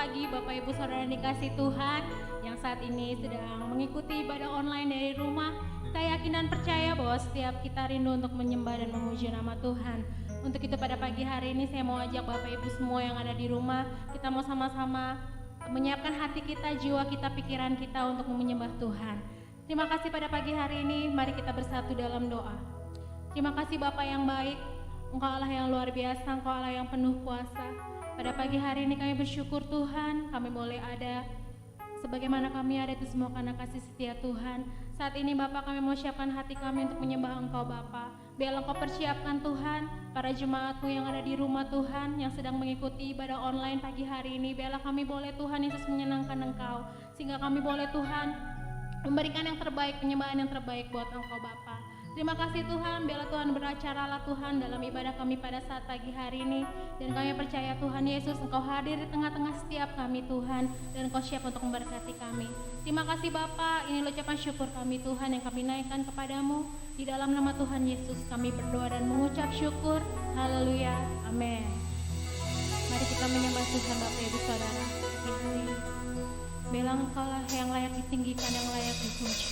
pagi Bapak Ibu Saudara yang dikasih Tuhan yang saat ini sedang mengikuti ibadah online dari rumah. Saya yakin dan percaya bahwa setiap kita rindu untuk menyembah dan memuji nama Tuhan. Untuk itu pada pagi hari ini saya mau ajak Bapak Ibu semua yang ada di rumah, kita mau sama-sama menyiapkan hati kita, jiwa kita, pikiran kita untuk menyembah Tuhan. Terima kasih pada pagi hari ini, mari kita bersatu dalam doa. Terima kasih Bapa yang baik, Engkau Allah yang luar biasa, Engkau Allah yang penuh kuasa. Pada pagi hari ini kami bersyukur Tuhan, kami boleh ada sebagaimana kami ada itu semua karena kasih setia Tuhan. Saat ini Bapak kami mau siapkan hati kami untuk menyembah Engkau Bapak. Biar Engkau persiapkan Tuhan para jemaat-Mu yang ada di rumah Tuhan yang sedang mengikuti ibadah online pagi hari ini. Biarlah kami boleh Tuhan Yesus menyenangkan Engkau, sehingga kami boleh Tuhan memberikan yang terbaik, penyembahan yang terbaik buat Engkau Bapa. Terima kasih Tuhan, biarlah Tuhan beracaralah Tuhan dalam ibadah kami pada saat pagi hari ini. Dan kami percaya Tuhan Yesus Engkau hadir di tengah-tengah setiap kami Tuhan, dan Engkau siap untuk memberkati kami. Terima kasih Bapa, ini ucapan syukur kami Tuhan yang kami naikkan kepadamu. Di dalam nama Tuhan Yesus kami berdoa dan mengucap syukur. Haleluya, amin. Mari kita menyembah Tuhan Bapak Ibu Saudara pagi hari ini. Biarlah Engkau lah yang layak ditinggikan, yang layak dipuji.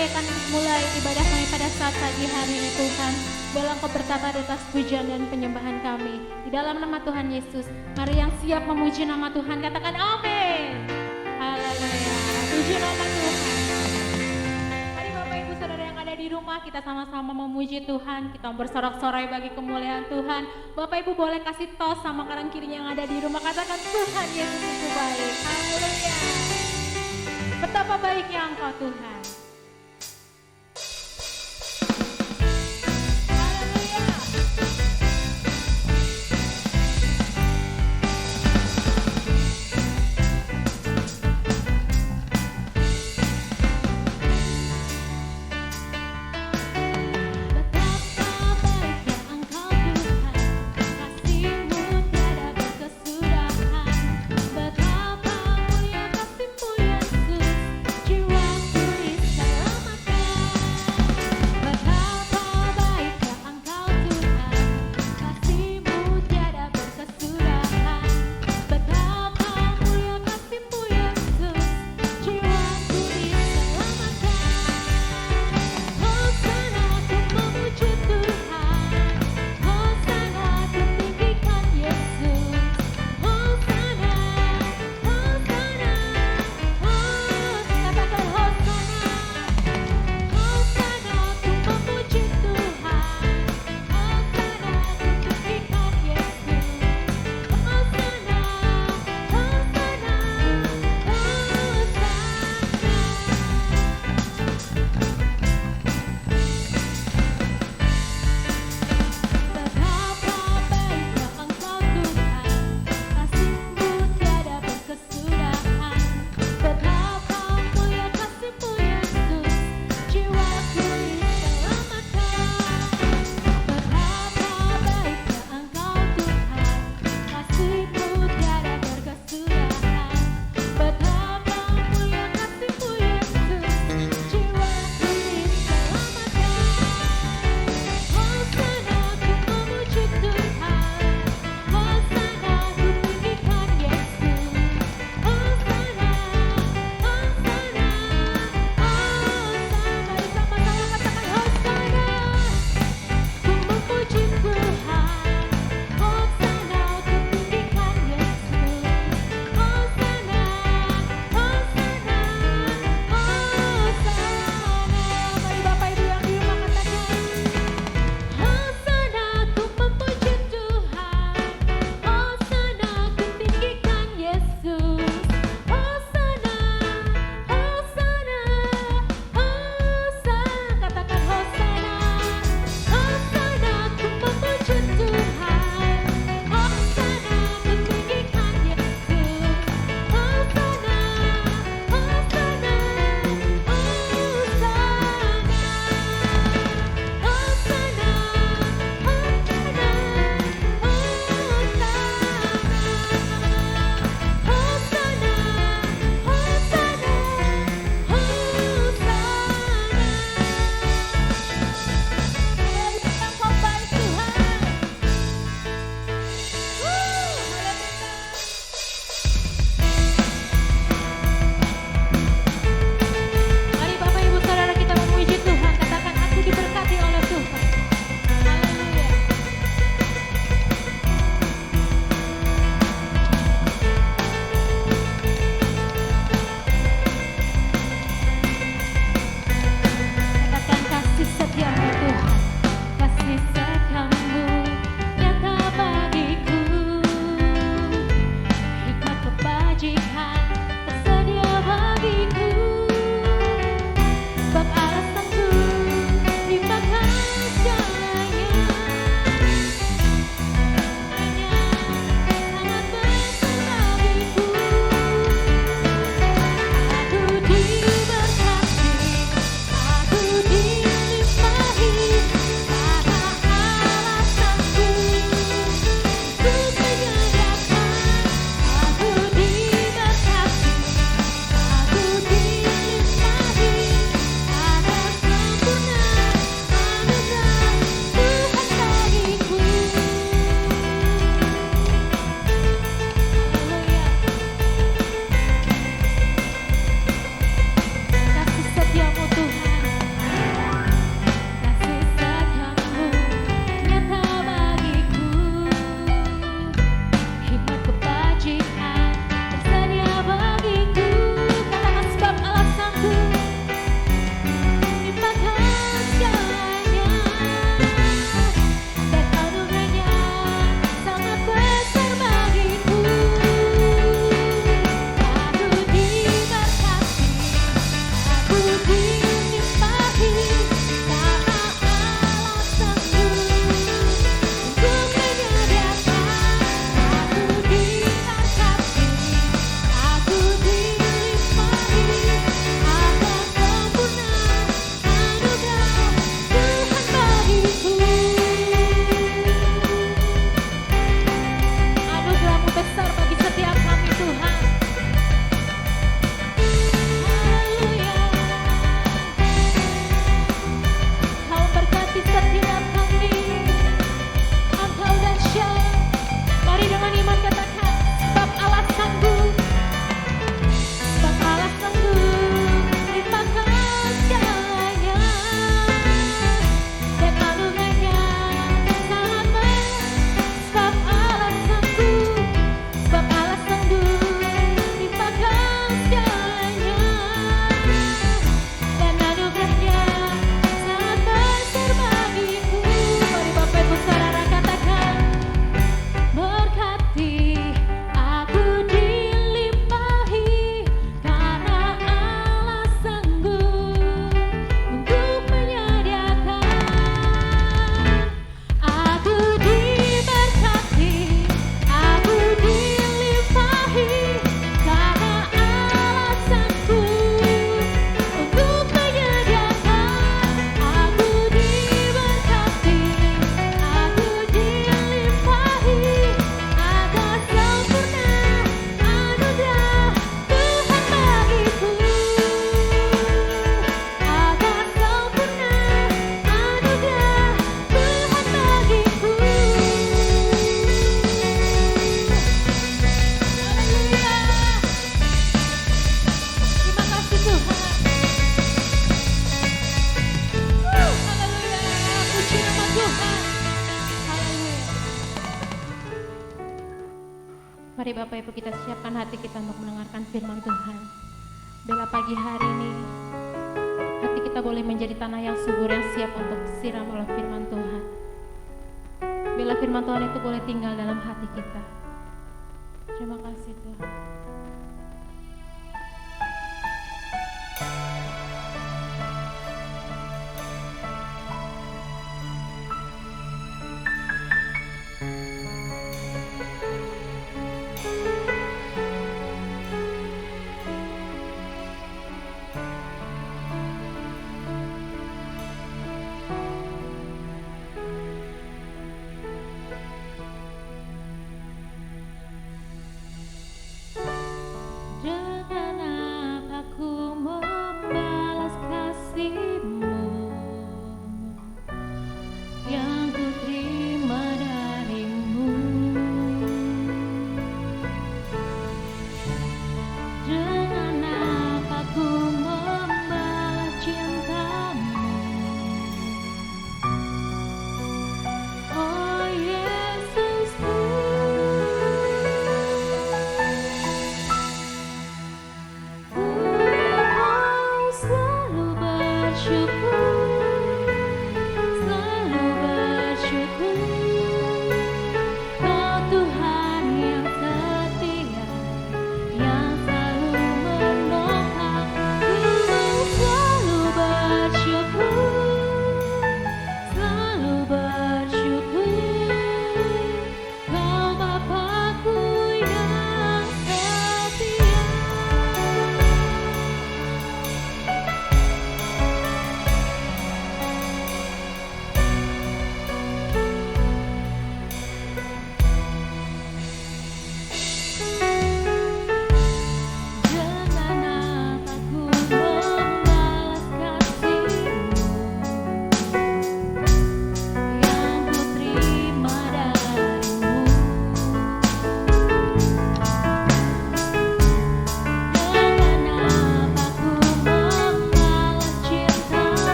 kami akan mulai ibadah kami pada saat pagi hari ini Tuhan. Boleh Engkau bertata di atas pujian dan penyembahan kami. Di dalam nama Tuhan Yesus, mari yang siap memuji nama Tuhan katakan amin. Haleluya, puji nama Tuhan. Mari Bapak Ibu Saudara yang ada di rumah, kita sama-sama memuji Tuhan. Kita bersorak-sorai bagi kemuliaan Tuhan. Bapak Ibu boleh kasih tos sama kanan kirinya yang ada di rumah, katakan Tuhan Yesus itu baik. Haleluya. Betapa baiknya Engkau Tuhan. Betapa mulia kasih-Mu Yesus, jiwaku Mari Bapak Ibu kita siapkan hati kita untuk mendengarkan firman Tuhan. Bila pagi hari ini hati kita boleh menjadi tanah yang subur yang siap untuk disiram oleh firman Tuhan. Bila firman Tuhan itu boleh tinggal dalam hati kita. Terima kasih Tuhan.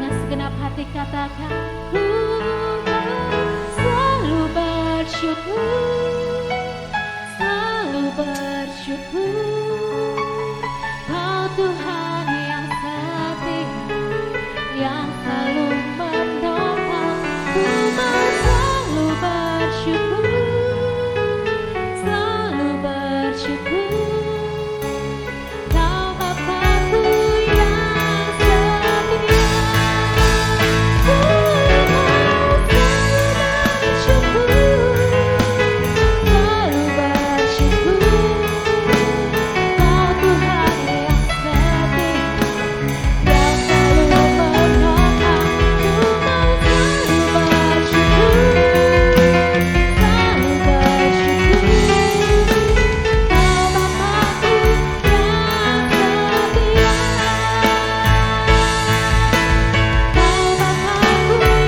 dengan segenap hati katakan, ku selalu bersyukur, selalu bersyukur. Kau Tuhan yang setia, yang selalu mendongkrak. Ku mau selalu bersyukur, selalu bersyukur. Kau Bapa-Ku yang setia. Ku mau selalu bersyukur, selalu bersyukur. Kau Tuhan yang setia, yang selalu mendongkrak. Ku mau selalu bersyukur, selalu bersyukur. Kau Bapa-Ku yang setia. Kau Bapa-Ku yang setia.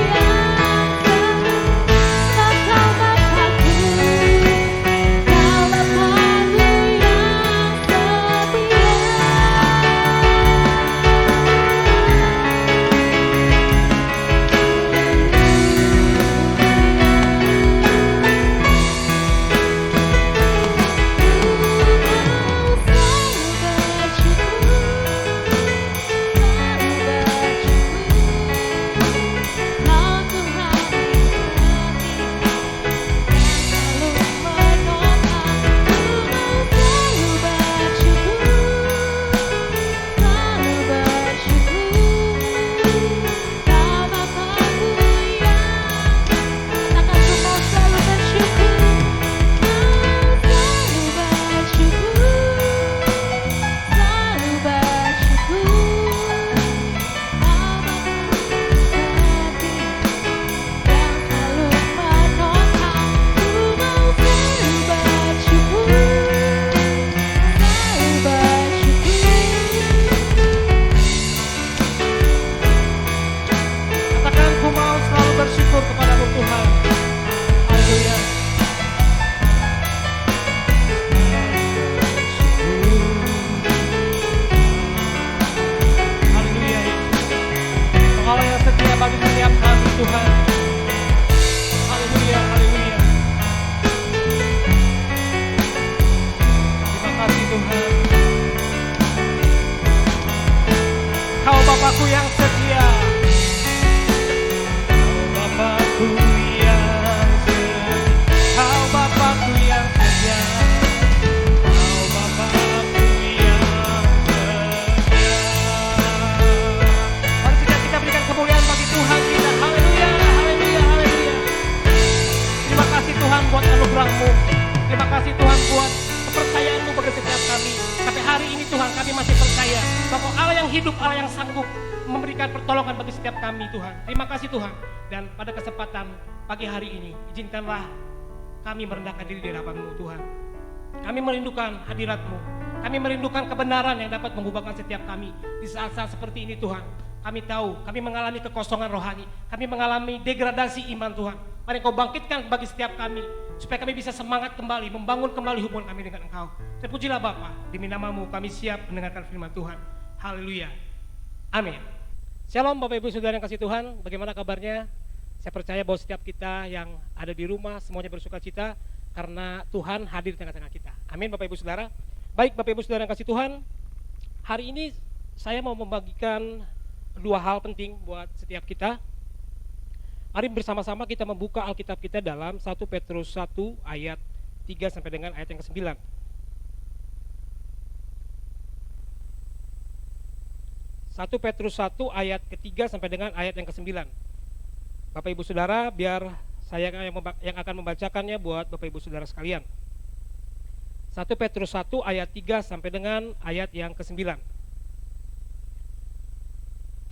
Kau Bapa-Ku. Kau Bapa-Ku yang Katakan, ku mau selalu bersyukur kepadamu Tuhan. Haleluya. Haleluya Yesus. Engkau yang setia bagi setiap kami Tuhan. Haleluya, haleluya. Terima kasih Tuhan. Kau Bapa-Ku yang setia. Bapa-Ku yang setia, Kau Bapa-Ku yang setia, Kau Bapa-Ku yang setia. Mari kita berikan kemuliaan bagi Tuhan kita. Haleluya, haleluya, haleluya. Terima kasih Tuhan buat anugerah-Mu. Terima kasih Tuhan buat kepercayaan-Mu bagi setiap kami. Sampai hari ini Tuhan kami masih percaya bahwa Allah yang hidup, Allah yang sanggup memberikan pertolongan bagi setiap kami Tuhan. Terima kasih Tuhan. Dan pada kesempatan pagi hari ini, izinkanlah kami merendahkan diri di hadapan-Mu Tuhan. Kami merindukan hadirat-Mu. Kami merindukan kebenaran yang dapat mengubahkan setiap kami di saat-saat seperti ini Tuhan. Kami tahu, kami mengalami kekosongan rohani. Kami mengalami degradasi iman Tuhan. Mari Kau bangkitkan bagi setiap kami, supaya kami bisa semangat kembali, membangun kembali hubungan kami dengan Engkau. Terpujilah Bapa, demi nama-Mu kami siap mendengarkan firman Tuhan. Haleluya. Amin. Shalom Bapak Ibu Saudara yang kasih Tuhan, bagaimana kabarnya? Saya percaya bahwa setiap kita yang ada di rumah semuanya bersuka cita karena Tuhan hadir di tengah-tengah kita. Amin Bapak Ibu Saudara. Baik Bapak Ibu Saudara yang kasih Tuhan, hari ini saya mau membagikan dua hal penting buat setiap kita. Mari bersama-sama kita membuka Alkitab kita dalam 1 Petrus 1 ayat 3 sampai dengan ayat yang ke-9. 1 Petrus 1 ayat ke-3 sampai dengan ayat yang ke-9. Bapak Ibu Saudara, biar saya yang akan membacakannya buat Bapak Ibu Saudara sekalian. 1 Petrus 1 ayat 3 sampai dengan ayat yang ke-9.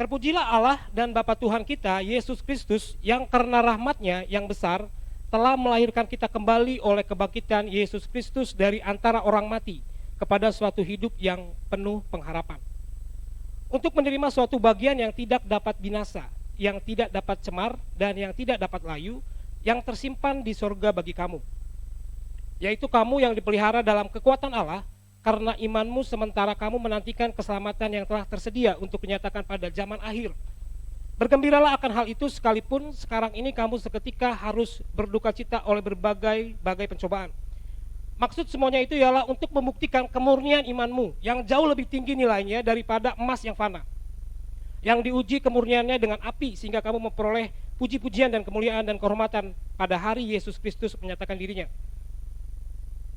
Terpujilah Allah dan Bapa Tuhan kita, Yesus Kristus, yang karena rahmat-Nya yang besar telah melahirkan kita kembali oleh kebangkitan Yesus Kristus dari antara orang mati kepada suatu hidup yang penuh pengharapan. Untuk menerima suatu bagian yang tidak dapat binasa, yang tidak dapat cemar, dan yang tidak dapat layu, yang tersimpan di sorga bagi kamu. Yaitu kamu yang dipelihara dalam kekuatan Allah, karena imanmu sementara kamu menantikan keselamatan yang telah tersedia untuk dinyatakan pada zaman akhir. Bergembiralah akan hal itu sekalipun sekarang ini kamu seketika harus berduka cita oleh berbagai pencobaan. Maksud semuanya itu ialah untuk membuktikan kemurnian imanmu yang jauh lebih tinggi nilainya daripada emas yang fana, yang diuji kemurniannya dengan api sehingga kamu memperoleh puji-pujian dan kemuliaan dan kehormatan pada hari Yesus Kristus menyatakan dirinya.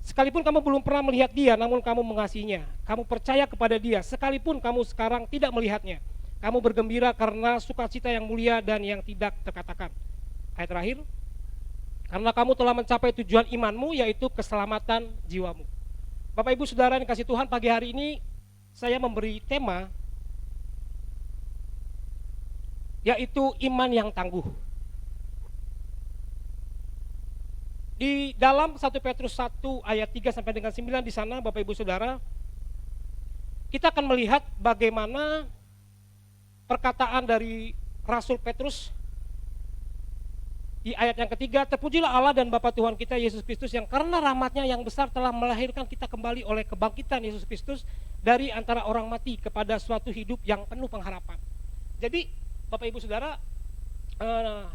Sekalipun kamu belum pernah melihat dia, namun kamu mengasihinya. Kamu percaya kepada dia, sekalipun kamu sekarang tidak melihatnya. Kamu bergembira karena sukacita yang mulia dan yang tidak terkatakan. Ayat terakhir, karena kamu telah mencapai tujuan imanmu, yaitu keselamatan jiwamu. Bapak Ibu Saudara yang kasih Tuhan, pagi hari ini saya memberi tema, yaitu iman yang tangguh. Di dalam 1 Petrus 1 ayat 3 sampai dengan 9 di sana Bapak Ibu Saudara, kita akan melihat bagaimana perkataan dari Rasul Petrus di ayat yang ketiga, terpujilah Allah dan Bapa Tuhan kita Yesus Kristus yang karena rahmat-Nya yang besar telah melahirkan kita kembali oleh kebangkitan Yesus Kristus dari antara orang mati kepada suatu hidup yang penuh pengharapan. Jadi Bapak Ibu Saudara,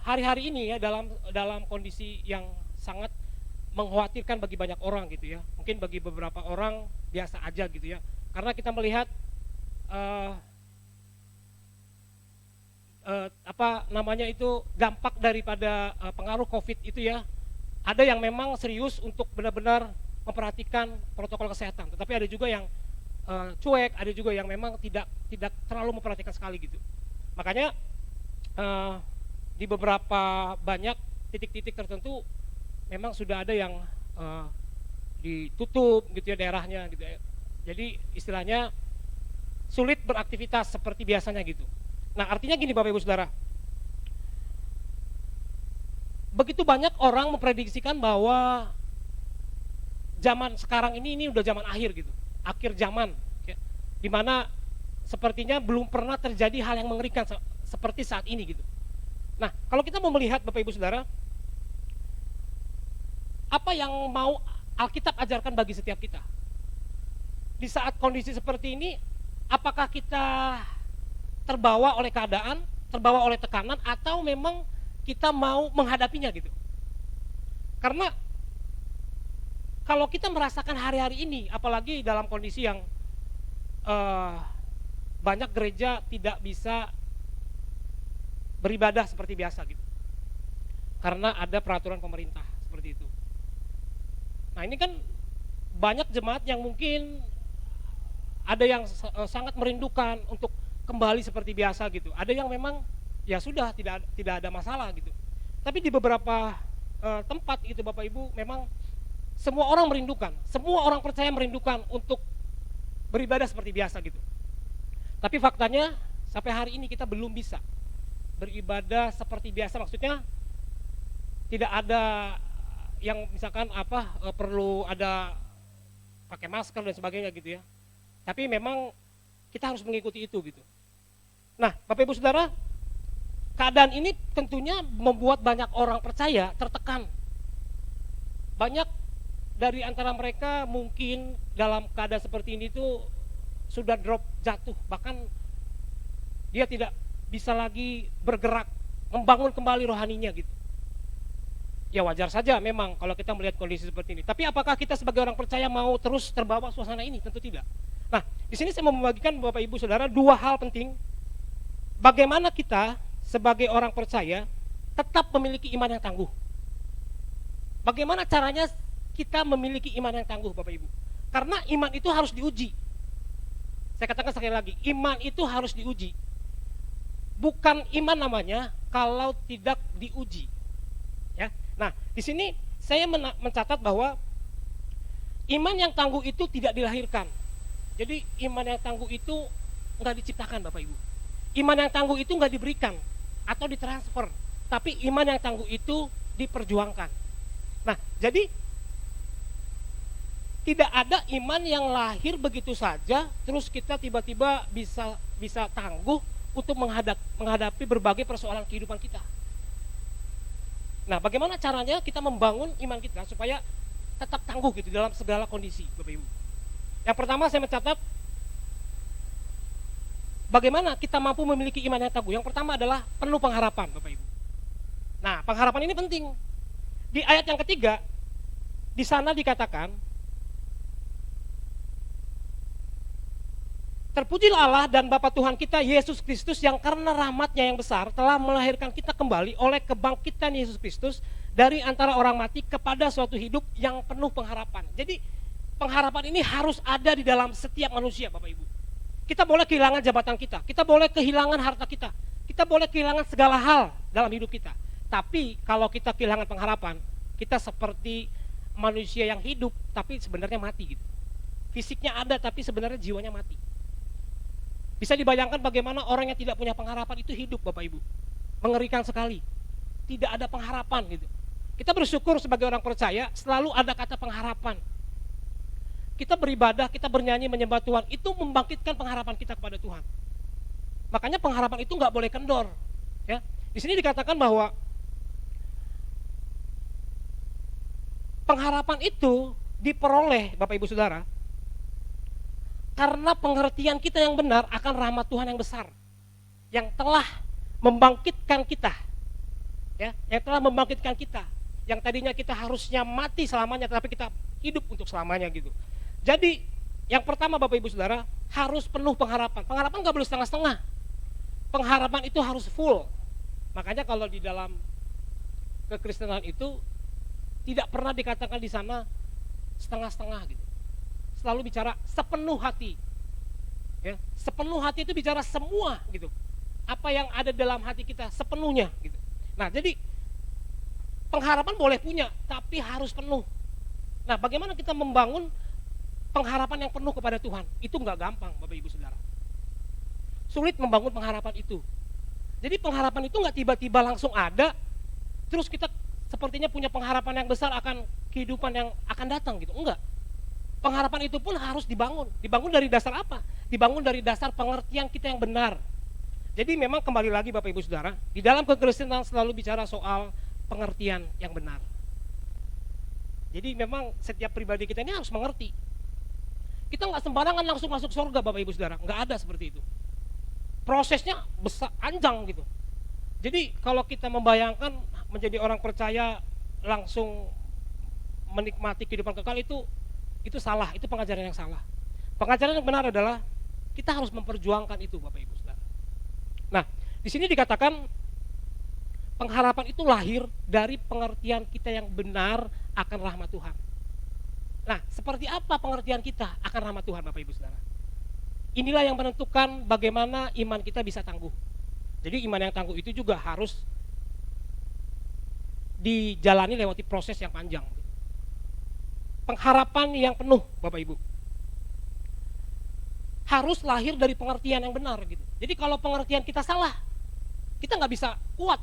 hari-hari ini ya dalam kondisi yang sangat mengkhawatirkan bagi banyak orang gitu ya. Mungkin bagi beberapa orang biasa aja gitu ya. Karena kita melihat dampak daripada pengaruh COVID itu ya. Ada yang memang serius untuk benar-benar memperhatikan protokol kesehatan, tetapi ada juga yang cuek, ada juga yang memang tidak terlalu memperhatikan sekali gitu. Makanya di beberapa banyak titik-titik tertentu memang sudah ada yang ditutup gitu ya daerahnya gitu ya. Jadi istilahnya sulit beraktivitas seperti biasanya gitu. Nah, artinya gini Bapak Ibu Saudara, begitu banyak orang memprediksikan bahwa zaman sekarang ini udah zaman akhir gitu, akhir zaman ya, dimana sepertinya belum pernah terjadi hal yang mengerikan seperti saat ini gitu. Nah, kalau kita mau melihat Bapak Ibu Saudara, apa yang mau Alkitab ajarkan bagi setiap kita di saat kondisi seperti ini? Apakah kita terbawa oleh keadaan, terbawa oleh tekanan, atau memang kita mau menghadapinya gitu? Karena kalau kita merasakan hari-hari ini, apalagi dalam kondisi yang banyak gereja tidak bisa beribadah seperti biasa gitu, karena ada peraturan pemerintah seperti itu. Nah, ini kan banyak jemaat yang mungkin ada yang sangat merindukan untuk kembali seperti biasa gitu. Ada yang memang ya sudah tidak ada masalah gitu. Tapi di beberapa tempat gitu Bapak Ibu, memang semua orang merindukan, semua orang percaya merindukan untuk beribadah seperti biasa gitu. Tapi faktanya sampai hari ini kita belum bisa beribadah seperti biasa. Maksudnya tidak ada yang misalkan perlu ada pakai masker dan sebagainya gitu ya. Tapi memang kita harus mengikuti itu gitu. Nah, Bapak Ibu Saudara, keadaan ini tentunya membuat banyak orang percaya tertekan. Banyak dari antara mereka mungkin dalam keadaan seperti ini tuh sudah drop, jatuh, bahkan dia tidak bisa lagi bergerak, membangun kembali rohaninya gitu. Ya wajar saja memang kalau kita melihat kondisi seperti ini. Tapi apakah kita sebagai orang percaya mau terus terbawa suasana ini? Tentu tidak. Nah, di sini saya mau membagikan Bapak Ibu Saudara dua hal penting. Bagaimana kita sebagai orang percaya tetap memiliki iman yang tangguh. Bagaimana caranya kita memiliki iman yang tangguh Bapak Ibu? Karena iman itu harus diuji. Saya katakan sekali lagi, iman itu harus diuji. Bukan iman namanya kalau tidak diuji. Ya. Nah, di sini saya mencatat bahwa iman yang tangguh itu tidak dilahirkan. Jadi iman yang tangguh itu enggak diciptakan Bapak Ibu. Iman yang tangguh itu enggak diberikan atau ditransfer, tapi iman yang tangguh itu diperjuangkan. Nah, jadi tidak ada iman yang lahir begitu saja terus kita tiba-tiba bisa tangguh untuk menghadapi berbagai persoalan kehidupan kita. Nah, bagaimana caranya kita membangun iman kita supaya tetap tangguh gitu dalam segala kondisi, Bapak Ibu? Yang pertama saya mencatat bagaimana kita mampu memiliki iman yang tangguh? Yang pertama adalah penuh pengharapan, Bapak Ibu. Nah, pengharapan ini penting. Di ayat yang ketiga, di sana dikatakan, terpujilah Allah dan Bapa Tuhan kita Yesus Kristus yang karena rahmat-Nya yang besar telah melahirkan kita kembali oleh kebangkitan Yesus Kristus dari antara orang mati kepada suatu hidup yang penuh pengharapan. Jadi pengharapan ini harus ada di dalam setiap manusia, Bapak Ibu. Kita boleh kehilangan jabatan kita boleh kehilangan harta kita boleh kehilangan segala hal dalam hidup kita. Tapi kalau kita kehilangan pengharapan, kita seperti manusia yang hidup tapi sebenarnya mati gitu. Fisiknya ada tapi sebenarnya jiwanya mati. Bisa dibayangkan bagaimana orang yang tidak punya pengharapan itu hidup, Bapak Ibu. Mengerikan sekali. Tidak ada pengharapan gitu. Kita bersyukur sebagai orang percaya selalu ada kata pengharapan. Kita beribadah, kita bernyanyi menyembah Tuhan, itu membangkitkan pengharapan kita kepada Tuhan. Makanya pengharapan itu nggak boleh kendor. Ya, di sini dikatakan bahwa pengharapan itu diperoleh, Bapak Ibu Saudara, karena pengertian kita yang benar akan rahmat Tuhan yang besar, yang telah membangkitkan kita, ya, yang telah membangkitkan kita, yang tadinya kita harusnya mati selamanya, tapi kita hidup untuk selamanya gitu. Jadi yang pertama, Bapak Ibu Saudara, harus penuh pengharapan. Pengharapan nggak boleh setengah-setengah. Pengharapan itu harus full. Makanya kalau di dalam kekristenan itu tidak pernah dikatakan di sana setengah-setengah gitu. Selalu bicara sepenuh hati. Ya, sepenuh hati itu bicara semua gitu. Apa yang ada dalam hati kita sepenuhnya gitu. Nah, jadi pengharapan boleh punya, tapi harus penuh. Nah, bagaimana kita membangun pengharapan yang penuh kepada Tuhan? Itu nggak gampang, Bapak Ibu Saudara. Sulit membangun pengharapan itu. Jadi pengharapan itu nggak tiba-tiba langsung ada, terus kita sepertinya punya pengharapan yang besar akan kehidupan yang akan datang gitu. Enggak. Pengharapan itu pun harus dibangun. Dibangun dari dasar apa? Dibangun dari dasar pengertian kita yang benar. Jadi memang kembali lagi, Bapak Ibu Saudara, di dalam kekristenan selalu bicara soal pengertian yang benar. Jadi memang setiap pribadi kita ini harus mengerti. Kita nggak sembarangan langsung masuk surga, Bapak Ibu Saudara. Nggak ada seperti itu. Prosesnya besar, panjang gitu. Jadi kalau kita membayangkan menjadi orang percaya langsung menikmati kehidupan kekal, itu salah, itu pengajaran yang salah. Pengajaran yang benar adalah kita harus memperjuangkan itu, Bapak Ibu Saudara. Nah, di sini dikatakan pengharapan itu lahir dari pengertian kita yang benar akan rahmat Tuhan. Nah, seperti apa pengertian kita akan rahmat Tuhan, Bapak Ibu Saudara? Inilah yang menentukan bagaimana iman kita bisa tangguh. Jadi iman yang tangguh itu juga harus dijalani lewati proses yang panjang. Pengharapan yang penuh, Bapak Ibu, harus lahir dari pengertian yang benar gitu. Jadi kalau pengertian kita salah, kita nggak bisa kuat.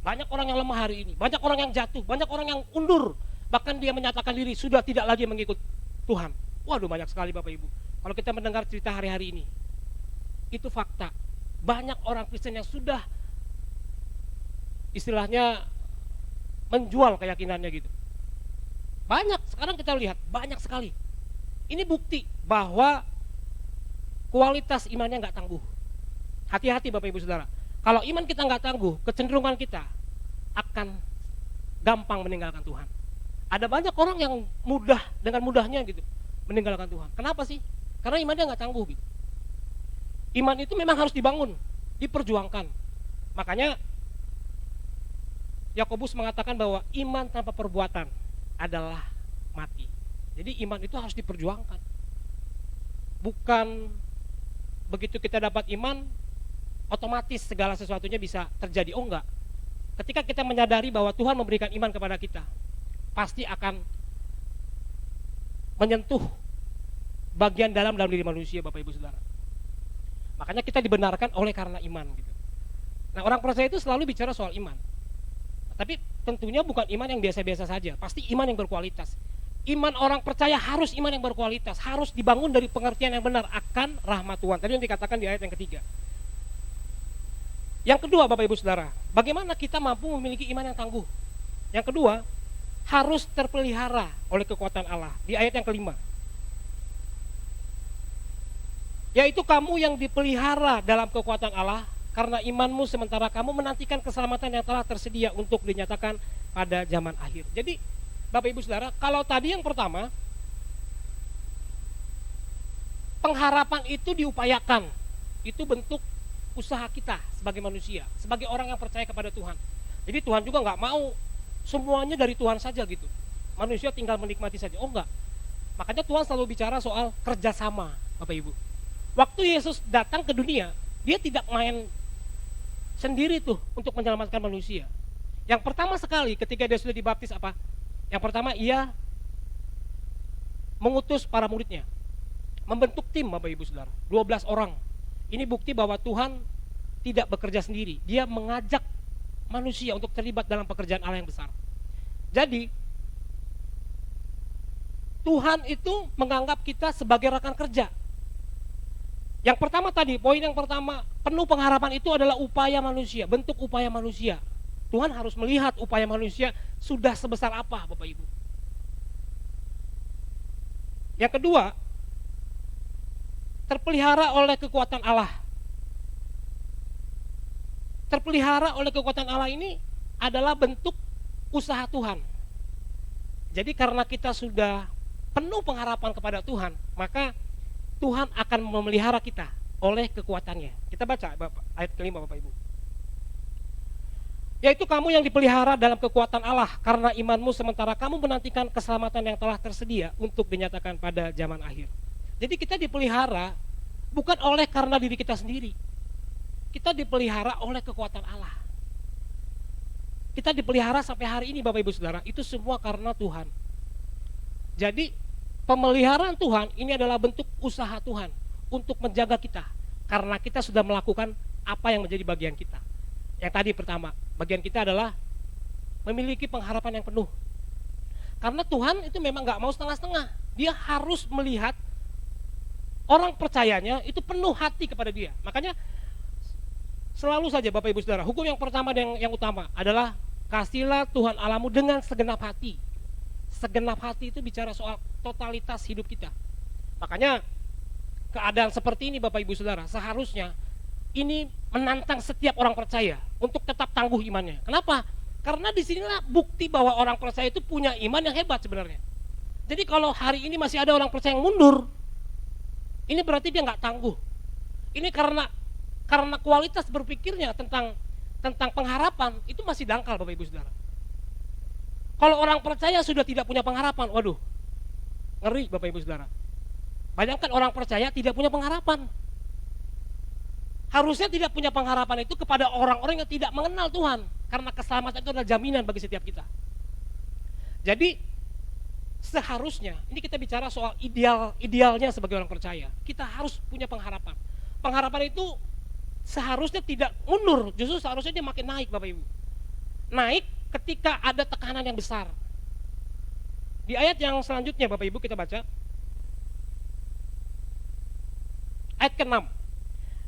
Banyak orang yang lemah hari ini, banyak orang yang jatuh, banyak orang yang undur, bahkan dia menyatakan diri sudah tidak lagi mengikut Tuhan. Waduh, banyak sekali, Bapak Ibu. Kalau kita mendengar cerita hari-hari ini, itu fakta. Banyak orang Kristen yang sudah istilahnya menjual keyakinannya gitu. Banyak, sekarang kita lihat, banyak sekali. Ini bukti bahwa kualitas imannya nggak tangguh. Hati-hati, Bapak Ibu Saudara. Kalau iman kita nggak tangguh, kecenderungan kita akan gampang meninggalkan Tuhan. Ada banyak orang yang dengan mudahnya gitu meninggalkan Tuhan. Kenapa sih? Karena imannya nggak tangguh gitu. Iman itu memang harus dibangun, diperjuangkan. Makanya Yakobus mengatakan bahwa iman tanpa perbuatan adalah mati. Jadi iman itu harus diperjuangkan. Bukan begitu kita dapat iman, otomatis segala sesuatunya bisa terjadi. Oh enggak. Ketika kita menyadari bahwa Tuhan memberikan iman kepada kita, pasti akan menyentuh bagian dalam diri manusia, Bapak Ibu Saudara. Makanya kita dibenarkan oleh karena iman gitu. Nah, orang percaya itu selalu bicara soal iman. Tapi tentunya bukan iman yang biasa-biasa saja, pasti iman yang berkualitas. Iman orang percaya harus iman yang berkualitas, harus dibangun dari pengertian yang benar akan rahmat Tuhan. Tadi yang dikatakan di ayat yang ketiga. Yang kedua, Bapak Ibu Saudara, bagaimana kita mampu memiliki iman yang tangguh? Yang kedua, harus terpelihara oleh kekuatan Allah. Di ayat yang kelima. Yaitu kamu yang dipelihara dalam kekuatan Allah karena imanmu sementara kamu menantikan keselamatan yang telah tersedia untuk dinyatakan pada zaman akhir. Jadi Bapak Ibu Saudara, kalau tadi yang pertama, pengharapan itu diupayakan, itu bentuk usaha kita sebagai manusia, sebagai orang yang percaya kepada Tuhan. Jadi Tuhan juga nggak mau semuanya dari Tuhan saja gitu. Manusia tinggal menikmati saja. Oh enggak. Makanya Tuhan selalu bicara soal kerjasama, Bapak Ibu. Waktu Yesus datang ke dunia, dia tidak main sendiri tuh untuk menyelamatkan manusia. Yang pertama sekali ketika dia sudah dibaptis apa? Yang pertama ia mengutus para muridnya, membentuk tim, Bapak Ibu Saudara, 12 orang. Ini bukti bahwa Tuhan tidak bekerja sendiri. Dia mengajak manusia untuk terlibat dalam pekerjaan Allah yang besar. Jadi Tuhan itu menganggap kita sebagai rekan kerja. Yang pertama tadi, poin yang pertama, penuh pengharapan itu adalah upaya manusia, bentuk upaya manusia. Tuhan harus melihat upaya manusia sudah sebesar apa, Bapak Ibu. Yang kedua, terpelihara oleh kekuatan Allah. Terpelihara oleh kekuatan Allah ini adalah bentuk usaha Tuhan. Jadi karena kita sudah penuh pengharapan kepada Tuhan, maka Tuhan akan memelihara kita oleh kekuatannya. Kita baca ayat kelima, Bapak Ibu. Yaitu kamu yang dipelihara dalam kekuatan Allah karena imanmu sementara kamu menantikan keselamatan yang telah tersedia untuk dinyatakan pada zaman akhir. Jadi kita dipelihara bukan oleh karena diri kita sendiri. Kita dipelihara oleh kekuatan Allah. Kita dipelihara sampai hari ini, Bapak Ibu Saudara, itu semua karena Tuhan. Jadi pemeliharaan Tuhan ini adalah bentuk usaha Tuhan untuk menjaga kita, karena kita sudah melakukan apa yang menjadi bagian kita. Yang tadi pertama, bagian kita adalah memiliki pengharapan yang penuh. Karena Tuhan itu memang gak mau setengah-setengah. Dia harus melihat orang percayanya itu penuh hati kepada dia. Makanya selalu saja Bapak Ibu Saudara, hukum yang pertama dan yang utama adalah kasihlah Tuhan Allahmu dengan segenap hati. Segenap hati itu bicara soal totalitas hidup kita. Makanya keadaan seperti ini Bapak Ibu Saudara, seharusnya ini menantang setiap orang percaya untuk tetap tangguh imannya. Kenapa? Karena disinilah bukti bahwa orang percaya itu punya iman yang hebat sebenarnya. Jadi kalau hari ini masih ada orang percaya yang mundur, ini berarti dia nggak tangguh. Ini karena kualitas berpikirnya tentang pengharapan itu masih dangkal, Bapak Ibu Saudara. Kalau orang percaya sudah tidak punya pengharapan, waduh, ngeri Bapak Ibu Saudara. Bayangkan orang percaya tidak punya pengharapan. Harusnya tidak punya pengharapan itu kepada orang-orang yang tidak mengenal Tuhan, karena keselamatan itu adalah jaminan bagi setiap kita. Jadi seharusnya, ini kita bicara soal idealnya sebagai orang percaya, kita harus punya pengharapan. Pengharapan itu seharusnya tidak mundur, justru seharusnya dia makin naik, Bapak Ibu. Naik ketika ada tekanan yang besar. Di ayat yang selanjutnya Bapak Ibu kita baca, ayat ke-6.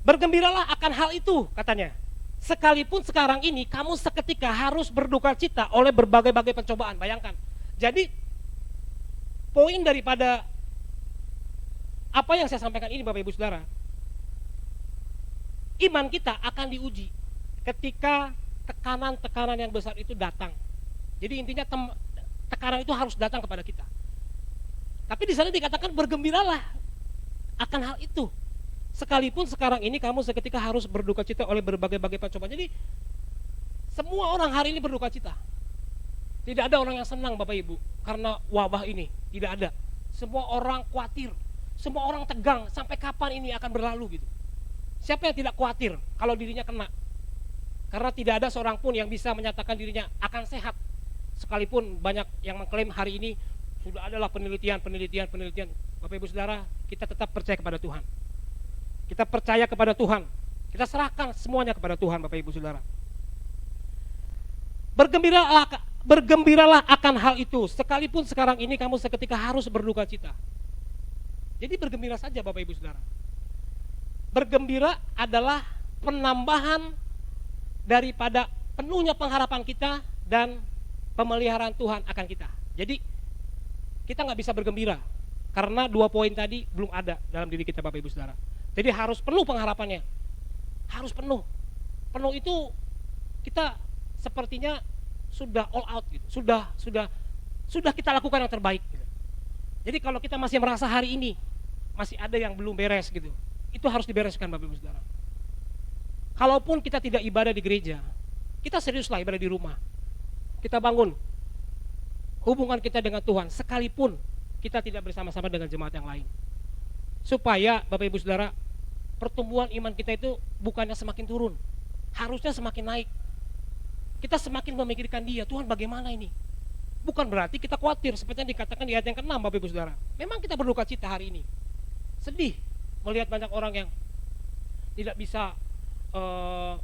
Bergembiralah akan hal itu, katanya. Sekalipun sekarang ini kamu seketika harus berduka cita oleh berbagai-bagai pencobaan. Bayangkan. Jadi poin daripada apa yang saya sampaikan ini Bapak Ibu Saudara, iman kita akan diuji ketika tekanan-tekanan yang besar itu datang. Jadi intinya tekanan itu harus datang kepada kita. Tapi di sana dikatakan bergembiralah akan hal itu. Sekalipun sekarang ini kamu seketika harus berduka cita oleh berbagai-bagai pencobaan. Jadi semua orang hari ini berduka cita. Tidak ada orang yang senang Bapak Ibu karena wabah ini, tidak ada. Semua orang khawatir, semua orang tegang sampai kapan ini akan berlalu gitu. Siapa yang tidak khawatir kalau dirinya kena? Karena tidak ada seorang pun yang bisa menyatakan dirinya akan sehat. Sekalipun banyak yang mengklaim hari ini sudah adalah penelitian. Bapak Ibu Saudara, kita tetap percaya kepada Tuhan. Kita percaya kepada Tuhan. Kita serahkan semuanya kepada Tuhan, Bapak Ibu Saudara. Bergembiralah akan hal itu. Sekalipun sekarang ini kamu seketika harus berduka cita. Jadi bergembira saja Bapak Ibu Saudara. Bergembira adalah penambahan daripada penuhnya pengharapan kita dan pemeliharaan Tuhan akan kita. Jadi kita nggak bisa bergembira karena 2 poin tadi belum ada dalam diri kita Bapak Ibu Saudara. Jadi harus penuh pengharapannya. Harus penuh. Penuh itu kita sepertinya sudah all out gitu. Sudah kita lakukan yang terbaik gitu. Jadi kalau kita masih merasa hari ini masih ada yang belum beres gitu, itu harus dibereskan Bapak Ibu Saudara. Kalaupun kita tidak ibadah di gereja, kita seriuslah ibadah di rumah. Kita bangun hubungan kita dengan Tuhan sekalipun kita tidak bersama-sama dengan jemaat yang lain. Supaya Bapak Ibu Saudara, pertumbuhan iman kita itu bukannya semakin turun, harusnya semakin naik. Kita semakin memikirkan Dia, Tuhan bagaimana ini? Bukan berarti kita khawatir seperti yang dikatakan di ayat yang ke-6 Bapak Ibu Saudara. Memang kita berduka cita hari ini. Sedih melihat banyak orang yang tidak bisa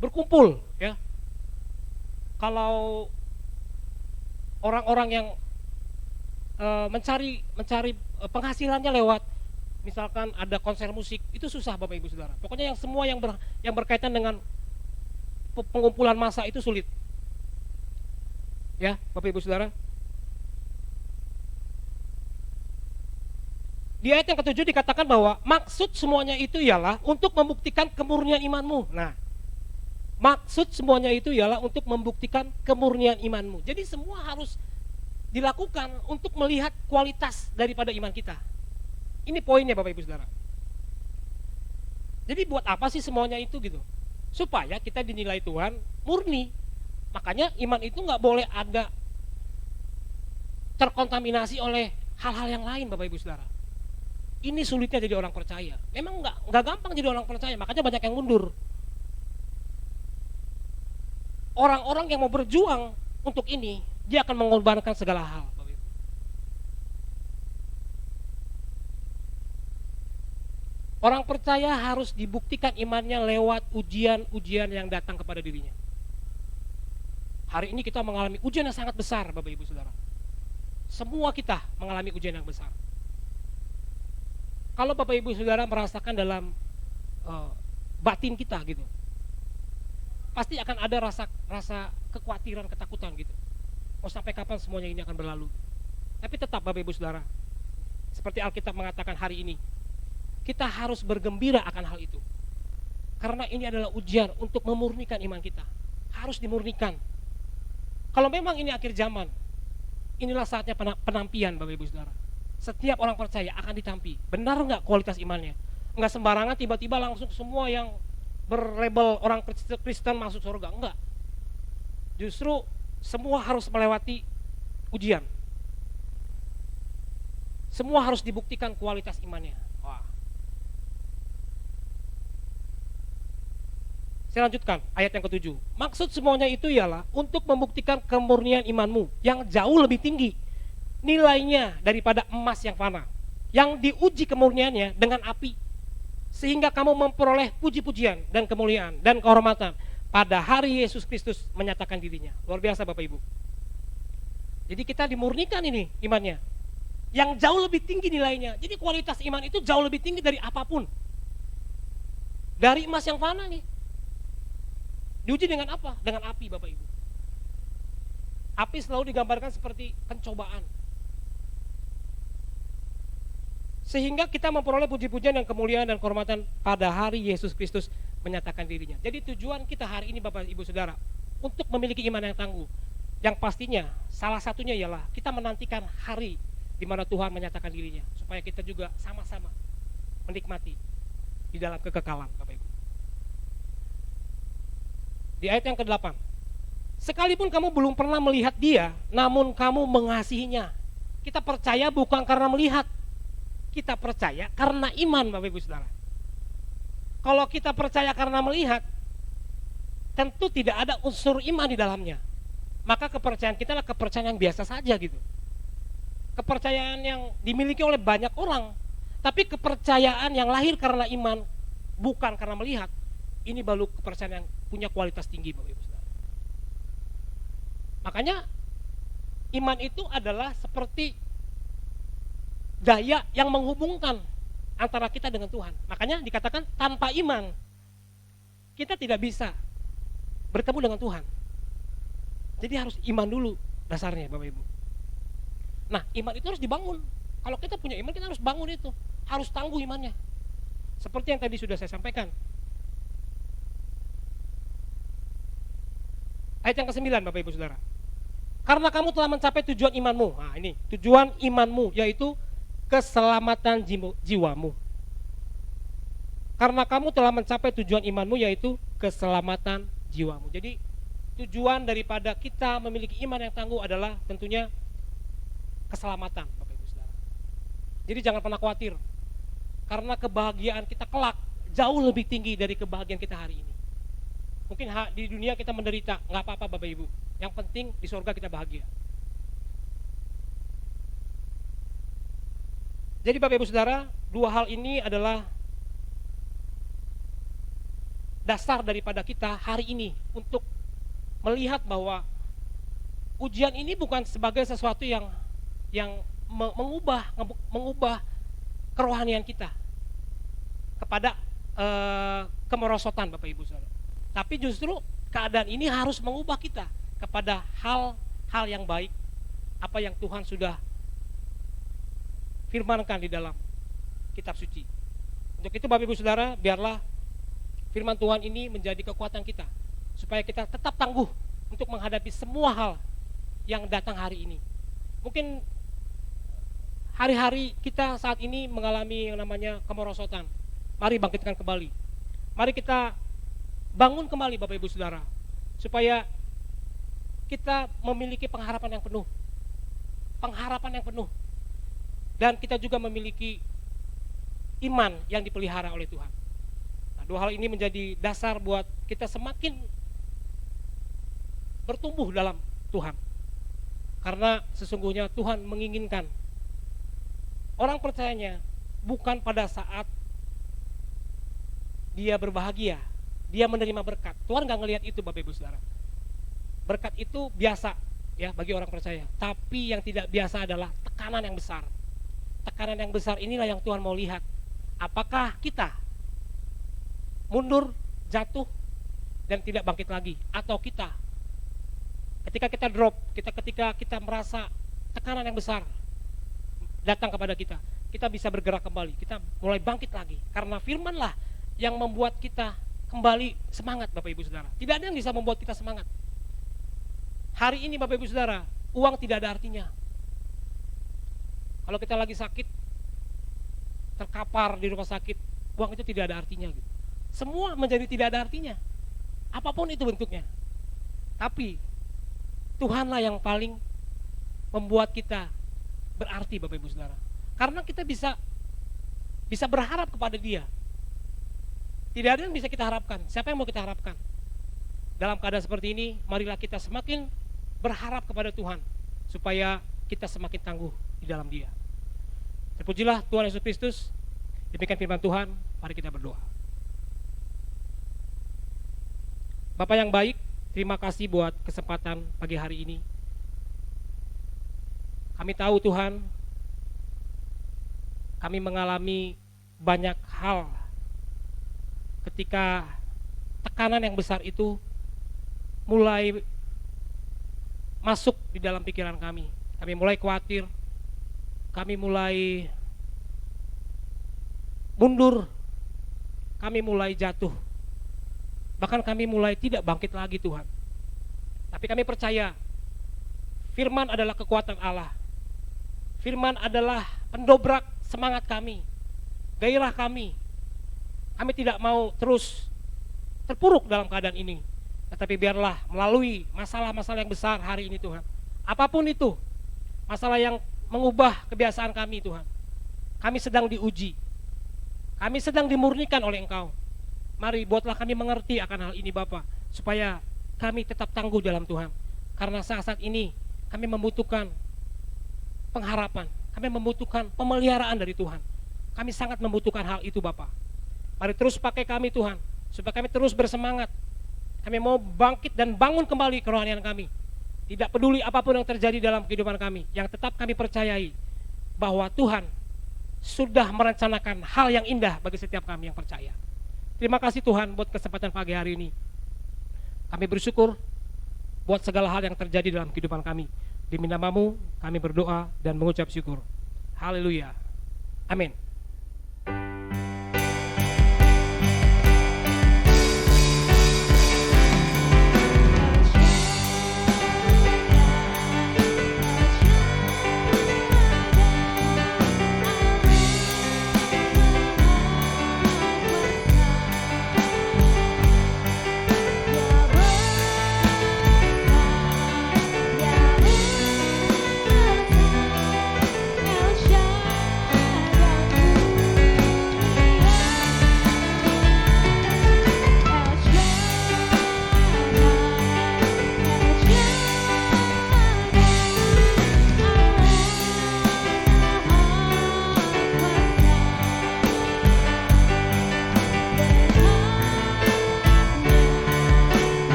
berkumpul ya. Kalau orang-orang yang mencari penghasilannya lewat misalkan ada konser musik, itu susah Bapak Ibu Saudara. Pokoknya yang semua yang berkaitan dengan pengumpulan massa itu sulit. Ya, Bapak Ibu Saudara. Di ayat yang ke-7 dikatakan bahwa maksud semuanya itu ialah untuk membuktikan kemurnian imanmu. Nah, maksud semuanya itu ialah untuk membuktikan kemurnian imanmu. Jadi semua harus dilakukan untuk melihat kualitas daripada iman kita. Ini poinnya Bapak Ibu Saudara. Jadi buat apa sih semuanya itu gitu? Supaya kita dinilai Tuhan murni. Makanya iman itu nggak boleh ada terkontaminasi oleh hal-hal yang lain Bapak Ibu Saudara. Ini sulitnya jadi orang percaya. Memang nggak gampang jadi orang percaya, makanya banyak yang mundur. Orang-orang yang mau berjuang untuk ini, dia akan mengorbankan segala hal. Orang percaya harus dibuktikan imannya lewat ujian-ujian yang datang kepada dirinya. Hari ini kita mengalami ujian yang sangat besar Bapak Ibu Saudara. Semua kita mengalami ujian yang besar. Kalau Bapak Ibu Saudara merasakan dalam batin kita gitu, pasti akan ada rasa kekhawatiran, ketakutan gitu. Mau sampai kapan semuanya ini akan berlalu? Tapi tetap Bapak Ibu Saudara, seperti Alkitab mengatakan hari ini, kita harus bergembira akan hal itu. Karena ini adalah ujian untuk memurnikan iman kita. Harus dimurnikan. Kalau memang ini akhir zaman, inilah saatnya penampian Bapak Ibu Saudara. Setiap orang percaya akan ditampi. Benar nggak kualitas imannya? Nggak sembarangan tiba-tiba langsung semua yang berlabel orang Kristen masuk surga. Enggak. Justru semua harus melewati ujian. Semua harus dibuktikan kualitas imannya. Wah. Saya lanjutkan ayat yang ke-7. Maksud semuanya itu ialah untuk membuktikan kemurnian imanmu yang jauh lebih tinggi nilainya daripada emas yang fana, yang diuji kemurniannya dengan api, sehingga kamu memperoleh puji-pujian dan kemuliaan dan kehormatan pada hari Yesus Kristus menyatakan dirinya. Luar biasa Bapak Ibu. Jadi kita dimurnikan ini imannya, yang jauh lebih tinggi nilainya. Jadi kualitas iman itu jauh lebih tinggi dari apapun. Dari emas yang fana nih. Diuji dengan apa? Dengan api Bapak Ibu. Api selalu digambarkan seperti pencobaan. Sehingga kita memperoleh puji-pujian dan kemuliaan dan kehormatan pada hari Yesus Kristus menyatakan dirinya. Jadi tujuan kita hari ini Bapak Ibu Saudara untuk memiliki iman yang tangguh, yang pastinya salah satunya ialah kita menantikan hari di mana Tuhan menyatakan dirinya, supaya kita juga sama-sama menikmati di dalam kekekalan Bapak Ibu. Di ayat yang ke-8, sekalipun kamu belum pernah melihat Dia, namun kamu mengasihinya. Kita percaya bukan karena melihat, kita percaya karena iman Bapak Ibu Saudara. Kalau kita percaya karena melihat, tentu tidak ada unsur iman di dalamnya. Maka kepercayaan kita adalah kepercayaan yang biasa saja gitu. Kepercayaan yang dimiliki oleh banyak orang. Tapi kepercayaan yang lahir karena iman, bukan karena melihat, ini baru kepercayaan yang punya kualitas tinggi Bapak Ibu Saudara. Makanya iman itu adalah seperti daya yang menghubungkan antara kita dengan Tuhan. Makanya dikatakan tanpa iman kita tidak bisa bertemu dengan Tuhan. Jadi harus iman dulu dasarnya Bapak Ibu. Nah, iman itu harus dibangun. Kalau kita punya iman, kita harus bangun itu. Harus tangguh imannya. Seperti yang tadi sudah saya sampaikan. Ayat yang ke-9 Bapak Ibu Saudara. Karena kamu telah mencapai tujuan imanmu. Nah ini, tujuan imanmu yaitu keselamatan jiwamu. Karena kamu telah mencapai tujuan imanmu yaitu keselamatan jiwamu. Jadi tujuan daripada kita memiliki iman yang tangguh adalah tentunya keselamatan Bapak Ibu Saudara. Jadi jangan pernah khawatir, karena kebahagiaan kita kelak jauh lebih tinggi dari kebahagiaan kita hari ini. Mungkin di dunia kita menderita, nggak apa-apa Bapak Ibu. Yang penting di surga kita bahagia. Jadi Bapak Ibu Saudara, dua hal ini adalah dasar daripada kita hari ini untuk melihat bahwa ujian ini bukan sebagai sesuatu yang mengubah kerohanian kita kepada kemerosotan Bapak Ibu Saudara. Tapi justru keadaan ini harus mengubah kita kepada hal-hal yang baik, apa yang Tuhan sudah firmankan di dalam kitab suci. Untuk itu Bapak Ibu Saudara, biarlah firman Tuhan ini menjadi kekuatan kita, supaya kita tetap tangguh untuk menghadapi semua hal yang datang hari ini. Mungkin hari-hari kita saat ini mengalami yang namanya kemerosotan. Mari bangkitkan kembali. Mari kita bangun kembali Bapak Ibu Saudara, supaya kita memiliki pengharapan yang penuh. Pengharapan yang penuh. Dan kita juga memiliki iman yang dipelihara oleh Tuhan. Nah, dua hal ini menjadi dasar buat kita semakin bertumbuh dalam Tuhan. Karena sesungguhnya Tuhan menginginkan orang percayanya bukan pada saat dia berbahagia, dia menerima berkat. Tuhan gak ngelihat itu Bapak Ibu Saudara. Berkat itu biasa ya bagi orang percaya. Tapi yang tidak biasa adalah tekanan yang besar. Tekanan yang besar inilah yang Tuhan mau lihat. Apakah kita mundur, jatuh, dan tidak bangkit lagi? Atau kita ketika kita drop, ketika kita merasa tekanan yang besar datang kepada kita, kita bisa bergerak kembali, kita mulai bangkit lagi. Karena firman-lah yang membuat kita kembali semangat Bapak Ibu Saudara. Tidak ada yang bisa membuat kita semangat. Hari ini Bapak Ibu Saudara, uang tidak ada artinya. Kalau kita lagi sakit, terkapar di rumah sakit, uang itu tidak ada artinya gitu. Semua menjadi tidak ada artinya, apapun itu bentuknya. Tapi Tuhanlah yang paling membuat kita berarti Bapak Ibu Saudara. Karena kita bisa berharap kepada Dia. Tidak ada yang bisa kita harapkan. Siapa yang mau kita harapkan? Dalam keadaan seperti ini, marilah kita semakin berharap kepada Tuhan, supaya kita semakin tangguh di dalam Dia. Terpujilah Tuhan Yesus Kristus. Demikian firman Tuhan, mari kita berdoa. Bapa yang baik, terima kasih buat kesempatan pagi hari ini. Kami tahu Tuhan, kami mengalami banyak hal ketika tekanan yang besar itu mulai masuk di dalam pikiran kami. Kami mulai khawatir, kami mulai mundur, kami mulai jatuh, bahkan kami mulai tidak bangkit lagi Tuhan. Tapi kami percaya firman adalah kekuatan Allah. Firman adalah pendobrak semangat kami, gairah kami. Kami tidak mau terus terpuruk dalam keadaan ini, tetapi biarlah melalui masalah-masalah yang besar hari ini Tuhan, apapun itu, masalah yang mengubah kebiasaan kami Tuhan, kami sedang diuji, kami sedang dimurnikan oleh Engkau. Mari buatlah kami mengerti akan hal ini Bapa, supaya kami tetap tangguh dalam Tuhan. Karena saat-saat ini kami membutuhkan pengharapan, kami membutuhkan pemeliharaan dari Tuhan. Kami sangat membutuhkan hal itu Bapa. Mari terus pakai kami Tuhan, supaya kami terus bersemangat. Kami mau bangkit dan bangun kembali kerohanian kami. Tidak peduli apapun yang terjadi dalam kehidupan kami, yang tetap kami percayai bahwa Tuhan sudah merencanakan hal yang indah bagi setiap kami yang percaya. Terima kasih Tuhan buat kesempatan pagi hari ini. Kami bersyukur buat segala hal yang terjadi dalam kehidupan kami. Demi nama-Mu kami berdoa dan mengucap syukur. Haleluya. Amin.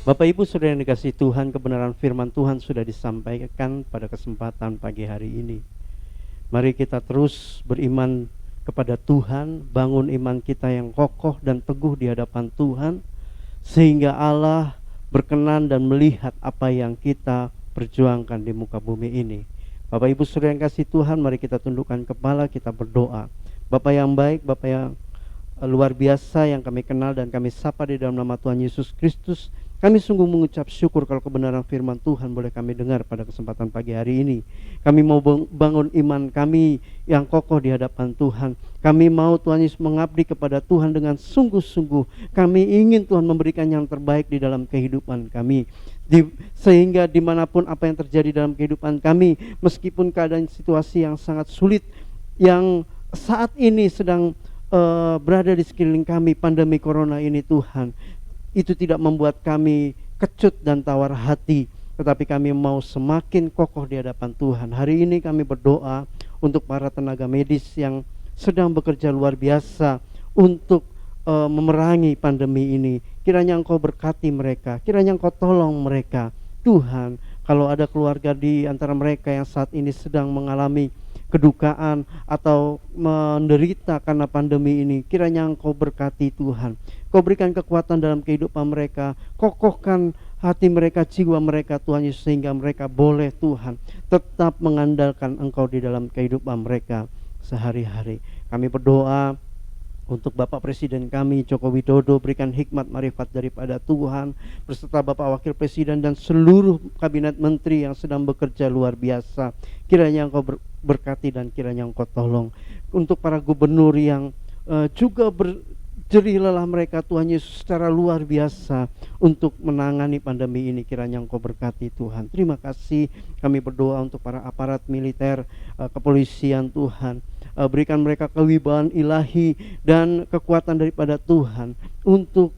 Bapak Ibu Saudara yang dikasihi Tuhan, kebenaran firman Tuhan sudah disampaikan pada kesempatan pagi hari ini. Mari kita terus beriman kepada Tuhan, bangun iman kita yang kokoh dan teguh di hadapan Tuhan, sehingga Allah berkenan dan melihat apa yang kita perjuangkan di muka bumi ini. Bapak Ibu Saudara yang kasih Tuhan, mari kita tundukkan kepala, kita berdoa. Bapak yang baik, Bapak yang luar biasa yang kami kenal dan kami sapa di dalam nama Tuhan Yesus Kristus, kami sungguh mengucap syukur kalau kebenaran firman Tuhan boleh kami dengar pada kesempatan pagi hari ini. Kami mau bangun iman kami yang kokoh di hadapan Tuhan. Kami mau Tuhan Yesus mengabdi kepada Tuhan dengan sungguh-sungguh. Kami ingin Tuhan memberikan yang terbaik di dalam kehidupan kami. Sehingga dimanapun apa yang terjadi dalam kehidupan kami, meskipun keadaan situasi yang sangat sulit, yang saat ini sedang berada di sekeliling kami, pandemi corona ini Tuhan, itu tidak membuat kami kecut dan tawar hati, tetapi kami mau semakin kokoh di hadapan Tuhan. Hari ini kami berdoa untuk para tenaga medis yang sedang bekerja luar biasa untuk memerangi pandemi ini. Kiranya Engkau berkati mereka, kiranya Engkau tolong mereka. Tuhan, kalau ada keluarga di antara mereka yang saat ini sedang mengalami kedukaan atau menderita karena pandemi ini, kiranya Engkau berkati Tuhan. Kau berikan kekuatan dalam kehidupan mereka, kokohkan hati mereka, jiwa mereka Tuhan Yesus, sehingga mereka boleh Tuhan tetap mengandalkan Engkau di dalam kehidupan mereka sehari-hari. Kami berdoa untuk Bapak Presiden kami Joko Widodo, berikan hikmat marifat daripada Tuhan, beserta Bapak Wakil Presiden dan seluruh kabinet menteri yang sedang bekerja luar biasa. Kiranya Engkau berkati dan kiranya Engkau tolong. Untuk para gubernur yang juga berjerih lelah mereka Tuhan Yesus secara luar biasa untuk menangani pandemi ini, kiranya Engkau berkati Tuhan. Terima kasih, kami berdoa untuk para aparat militer, kepolisian Tuhan. Berikan mereka kewibawaan ilahi dan kekuatan daripada Tuhan untuk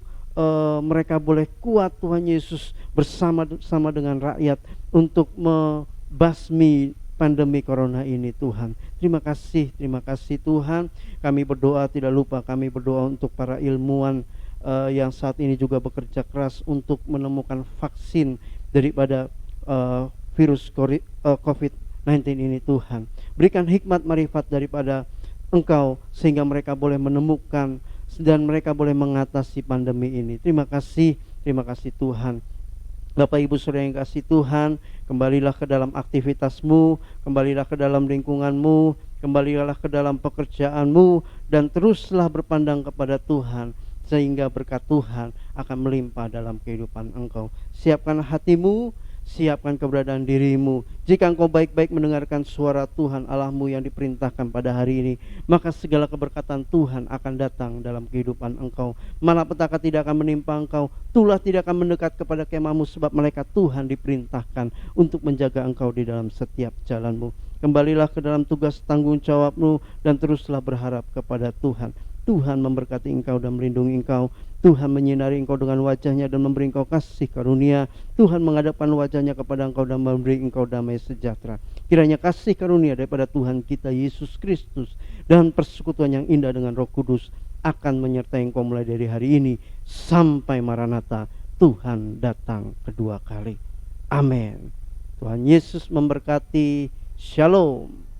mereka boleh kuat Tuhan Yesus bersama dengan rakyat untuk membasmi pandemi corona ini Tuhan. Terima kasih Tuhan. Kami berdoa, tidak lupa kami berdoa untuk para ilmuwan yang saat ini juga bekerja keras untuk menemukan vaksin daripada virus COVID-19 ini Tuhan. Berikan hikmat marifat daripada Engkau sehingga mereka boleh menemukan dan mereka boleh mengatasi pandemi ini. Terima kasih Tuhan. Bapak Ibu Saudara yang kasih Tuhan, kembalilah ke dalam aktivitasmu, kembalilah ke dalam lingkunganmu, kembalilah ke dalam pekerjaanmu, dan teruslah berpandang kepada Tuhan, sehingga berkat Tuhan akan melimpah dalam kehidupan engkau. Siapkan hatimu, siapkan keberadaan dirimu. Jika engkau baik-baik mendengarkan suara Tuhan Allahmu yang diperintahkan pada hari ini, maka segala keberkatan Tuhan akan datang dalam kehidupan engkau. Malapetaka tidak akan menimpa engkau, tulah tidak akan mendekat kepada kemahmu, sebab malaikat Tuhan diperintahkan untuk menjaga engkau di dalam setiap jalanmu. Kembalilah ke dalam tugas tanggung jawabmu dan teruslah berharap kepada Tuhan. Tuhan memberkati engkau dan melindungi engkau. Tuhan menyinari engkau dengan wajahnya dan memberi engkau kasih karunia. Tuhan menghadapkan wajahnya kepada engkau dan memberi engkau damai sejahtera. Kiranya kasih karunia daripada Tuhan kita Yesus Kristus dan persekutuan yang indah dengan Roh Kudus akan menyertai engkau mulai dari hari ini sampai Maranatha, Tuhan datang kedua kali. Amin. Tuhan Yesus memberkati. Shalom.